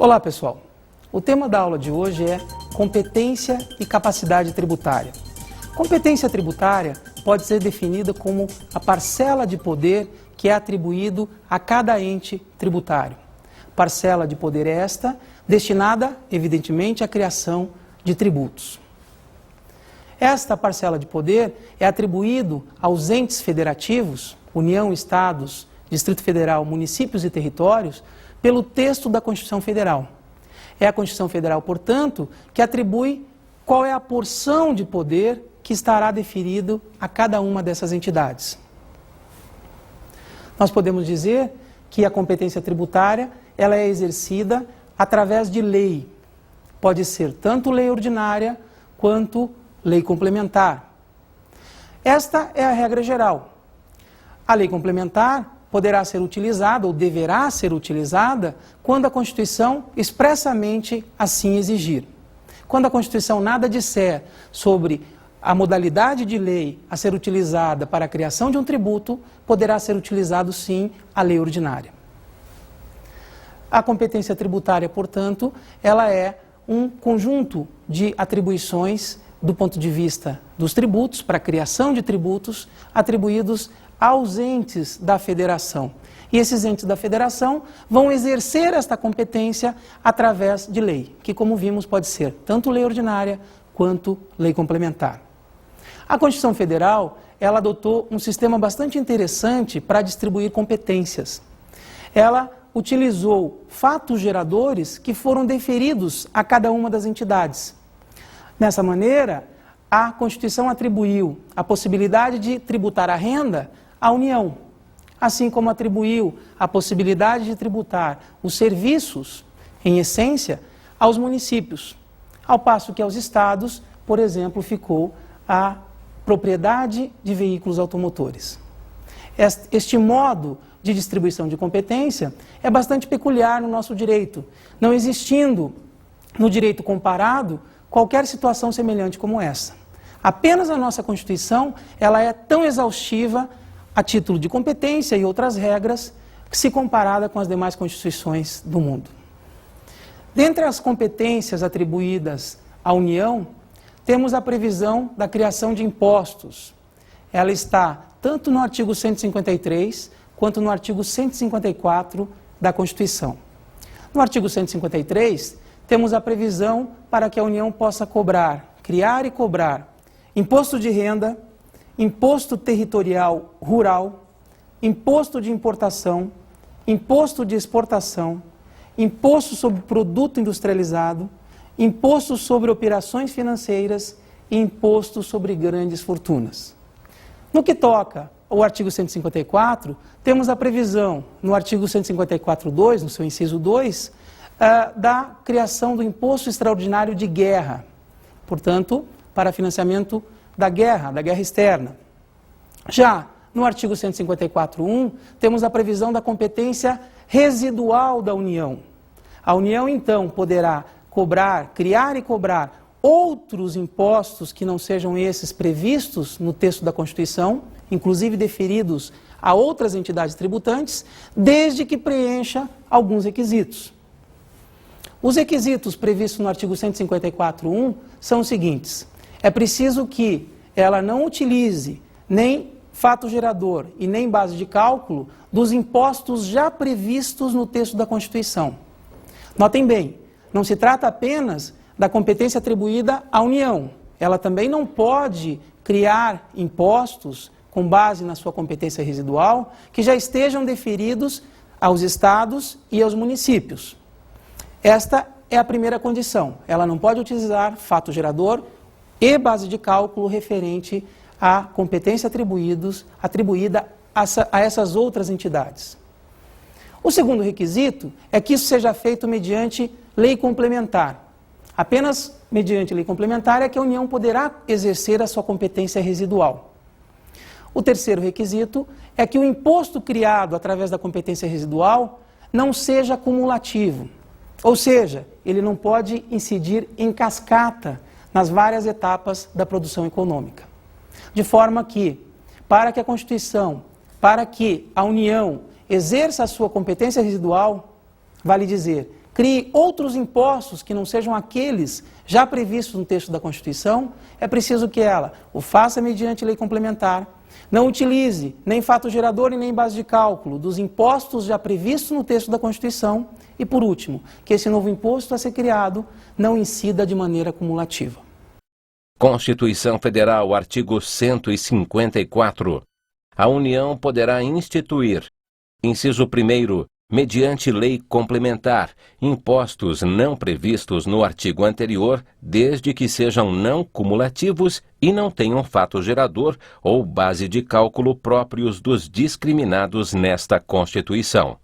Olá pessoal, o tema da aula de hoje é competência e capacidade tributária. Competência tributária pode ser definida como a parcela de poder que é atribuído a cada ente tributário. Parcela de poder esta destinada, evidentemente, à criação de tributos. Esta parcela de poder é atribuído aos entes federativos, União, Estados, Distrito Federal, municípios e territórios, pelo texto da Constituição Federal. É a Constituição Federal, portanto, que atribui qual é a porção de poder que estará definido a cada uma dessas entidades. Nós podemos dizer que a competência tributária ela é exercida através de lei. Pode ser tanto lei ordinária quanto lei complementar. Esta é a regra geral. A lei complementar poderá ser utilizada ou deverá ser utilizada quando a Constituição expressamente assim exigir. Quando a Constituição nada disser sobre a modalidade de lei a ser utilizada para a criação de um tributo, poderá ser utilizado sim a lei ordinária. A competência tributária, portanto, ela é um conjunto de atribuições do ponto de vista dos tributos, para a criação de tributos, atribuídos aos entes da federação. E esses entes da federação vão exercer esta competência através de lei, que, como vimos, pode ser tanto lei ordinária quanto lei complementar. A Constituição Federal, ela adotou um sistema bastante interessante para distribuir competências. Ela utilizou fatos geradores que foram deferidos a cada uma das entidades. Dessa maneira, a Constituição atribuiu a possibilidade de tributar a renda à União, assim como atribuiu a possibilidade de tributar os serviços, em essência, aos municípios, ao passo que aos estados, por exemplo, ficou a propriedade de veículos automotores. Este modo de distribuição de competência é bastante peculiar no nosso direito, não existindo no direito comparado qualquer situação semelhante como essa. Apenas a nossa Constituição ela é tão exaustiva a título de competência e outras regras, se comparada com as demais constituições do mundo. Dentre as competências atribuídas à União, temos a previsão da criação de impostos. Ela está tanto no artigo 153, quanto no artigo 154 da Constituição. No artigo 153, temos a previsão para que a União possa criar e cobrar imposto de renda, imposto territorial rural, imposto de importação, imposto de exportação, imposto sobre produto industrializado, imposto sobre operações financeiras e imposto sobre grandes fortunas. No que toca ao artigo 154, temos a previsão, no artigo 154.2, no seu inciso 2, da criação do imposto extraordinário de guerra, portanto, para financiamento da guerra externa. Já no artigo 154.1, temos a previsão da competência residual da União. A União, então, poderá criar e cobrar outros impostos que não sejam esses previstos no texto da Constituição, inclusive deferidos a outras entidades tributantes, desde que preencha alguns requisitos. Os requisitos previstos no artigo 154.1 são os seguintes: é preciso que ela não utilize nem fato gerador e nem base de cálculo dos impostos já previstos no texto da Constituição. Notem bem, não se trata apenas da competência atribuída à União. Ela também não pode criar impostos com base na sua competência residual que já estejam deferidos aos estados e aos municípios. Esta é a primeira condição. Ela não pode utilizar fato gerador e base de cálculo referente à competência atribuída a essas outras entidades. O segundo requisito é que isso seja feito mediante lei complementar. Apenas mediante lei complementar é que a União poderá exercer a sua competência residual. O terceiro requisito é que o imposto criado através da competência residual não seja cumulativo. Ou seja, ele não pode incidir em cascata nas várias etapas da produção econômica. De forma que, para que a Constituição, para que a União exerça a sua competência residual, vale dizer, crie outros impostos que não sejam aqueles já previstos no texto da Constituição, é preciso que ela o faça mediante lei complementar, não utilize nem fato gerador e nem base de cálculo dos impostos já previstos no texto da Constituição e, por último, que esse novo imposto a ser criado não incida de maneira cumulativa. Constituição Federal, artigo 154. A União poderá instituir, inciso 1º, mediante lei complementar, impostos não previstos no artigo anterior, desde que sejam não cumulativos e não tenham fato gerador ou base de cálculo próprios dos discriminados nesta Constituição.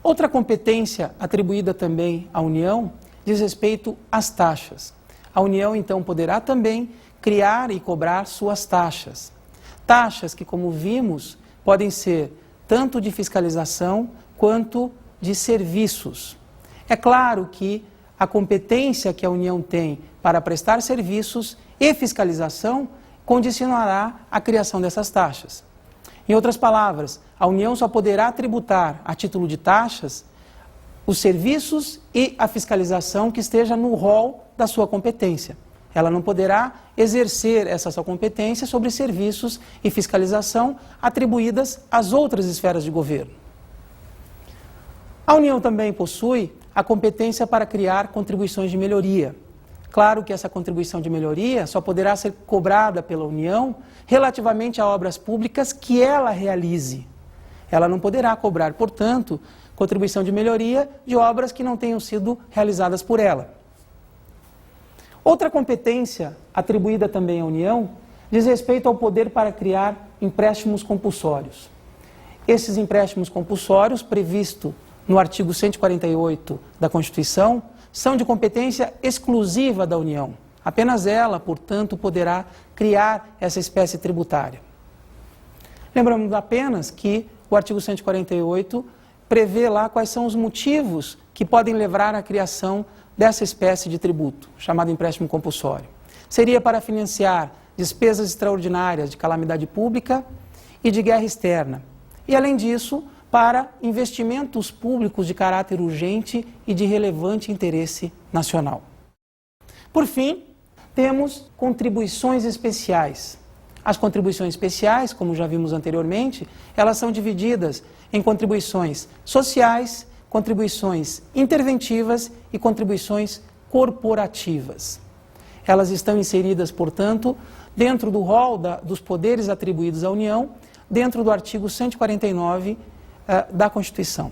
Outra competência atribuída também à União diz respeito às taxas. A União, então, poderá também criar e cobrar suas taxas. Taxas que, como vimos, podem ser tanto de fiscalização quanto de serviços. É claro que a competência que a União tem para prestar serviços e fiscalização condicionará a criação dessas taxas. Em outras palavras, a União só poderá tributar a título de taxas os serviços e a fiscalização que esteja no rol da sua competência. Ela não poderá exercer essa sua competência sobre serviços e fiscalização atribuídas às outras esferas de governo. A União também possui a competência para criar contribuições de melhoria. Claro que essa contribuição de melhoria só poderá ser cobrada pela União relativamente a obras públicas que ela realize. Ela não poderá cobrar, portanto, contribuição de melhoria de obras que não tenham sido realizadas por ela. Outra competência atribuída também à União diz respeito ao poder para criar empréstimos compulsórios. Esses empréstimos compulsórios, previsto no artigo 148 da Constituição, são de competência exclusiva da União. Apenas ela, portanto, poderá criar essa espécie tributária. Lembramos apenas que o artigo 148 prevê lá quais são os motivos que podem levar à criação dessa espécie de tributo, chamado empréstimo compulsório. Seria para financiar despesas extraordinárias de calamidade pública e de guerra externa. E, além disso, para investimentos públicos de caráter urgente e de relevante interesse nacional. Por fim, temos contribuições especiais. As contribuições especiais, como já vimos anteriormente, elas são divididas em contribuições sociais, contribuições interventivas e contribuições corporativas. Elas estão inseridas, portanto, dentro do rol dos poderes atribuídos à União, dentro do artigo 149 da Constituição.